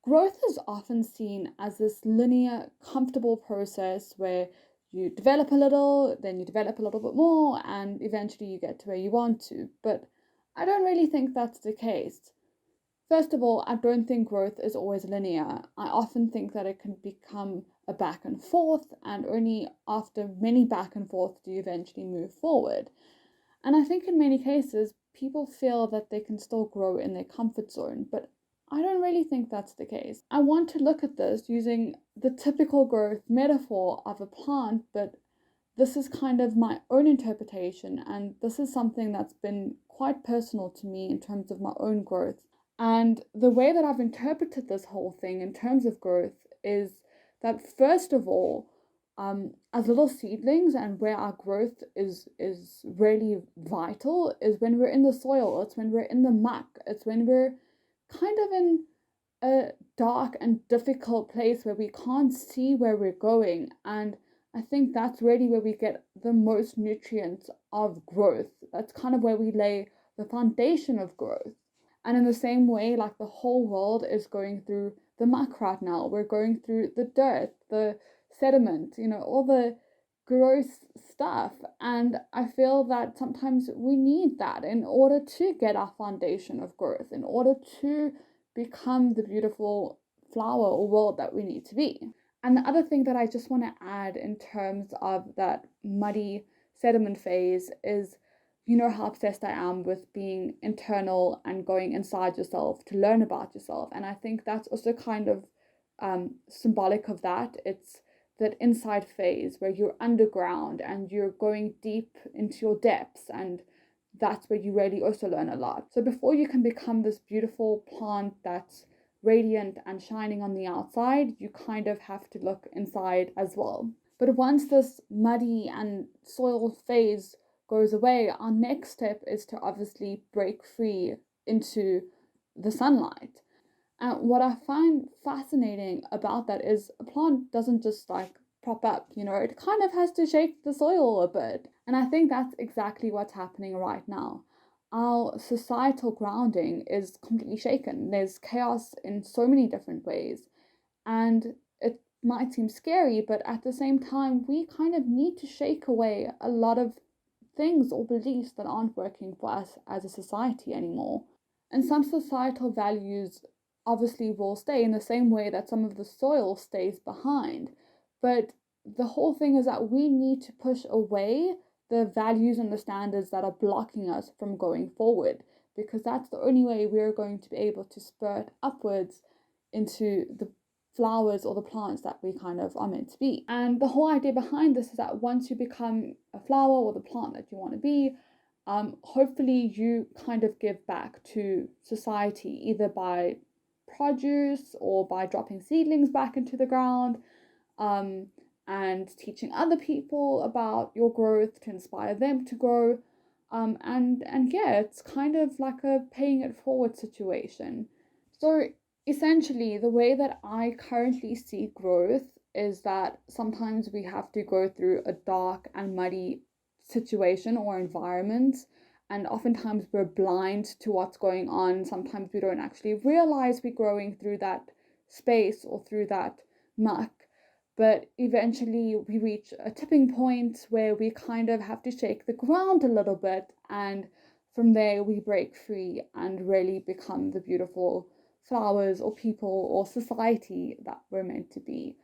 Growth is often seen as this linear, comfortable process where you develop a little, then you develop a little bit more, and eventually you get to where you want to. But I don't really think that's the case. First of all, I don't think growth is always linear. I often think that it can become a back and forth, and only after many back and forth do you eventually move forward. And I think in many cases, people feel that they can still grow in their comfort zone, but I don't really think that's the case. I want to look at this using the typical growth metaphor of a plant, but this is kind of my own interpretation, and this is something that's been quite personal to me in terms of my own growth. And the way that I've interpreted this whole thing in terms of growth is that, first of all, as little seedlings, and where our growth is really vital is when we're in the soil. It's when we're in the muck. It's when we're kind of in a dark and difficult place where we can't see where we're going. And I think that's really where we get the most nutrients of growth. That's kind of where we lay the foundation of growth. And in the same way, like the whole world is going through the muck right now. We're going through the dirt, the sediment, all the gross stuff. And I feel that sometimes we need that in order to get our foundation of growth, in order to become the beautiful flower or world that we need to be. And the other thing that I just want to add in terms of that muddy sediment phase is, how obsessed I am with being internal and going inside yourself to learn about yourself. And I think that's also kind of symbolic of that. It's that inside phase where you're underground and you're going deep into your depths, and that's where you really also learn a lot. So before you can become this beautiful plant that's radiant and shining on the outside, you kind of have to look inside as well. But once this muddy and soil phase goes away, our next step is to obviously break free into the sunlight. And what I find fascinating about that is a plant doesn't just like prop up, it kind of has to shake the soil a bit. And I think that's exactly what's happening right now. Our societal grounding is completely shaken. There's chaos in so many different ways. And it might seem scary, but at the same time, we kind of need to shake away a lot of things or beliefs that aren't working for us as a society anymore. And some societal values obviously will stay in the same way that some of the soil stays behind. But the whole thing is that we need to push away the values and the standards that are blocking us from going forward, because that's the only way we're going to be able to spurt upwards into the flowers or the plants that we kind of are meant to be. And the whole idea behind this is that once you become a flower or the plant that you want to be, hopefully you kind of give back to society, either by produce or by dropping seedlings back into the ground, and teaching other people about your growth to inspire them to grow. And yeah, it's kind of like a paying it forward situation. So essentially, the way that I currently see growth is that sometimes we have to go through a dark and muddy situation or environment, and oftentimes we're blind to what's going on. Sometimes we don't actually realize we're growing through that space or through that muck. But eventually we reach a tipping point where we kind of have to shake the ground a little bit, and from there we break free and really become the beautiful flowers or people or society that we're meant to be.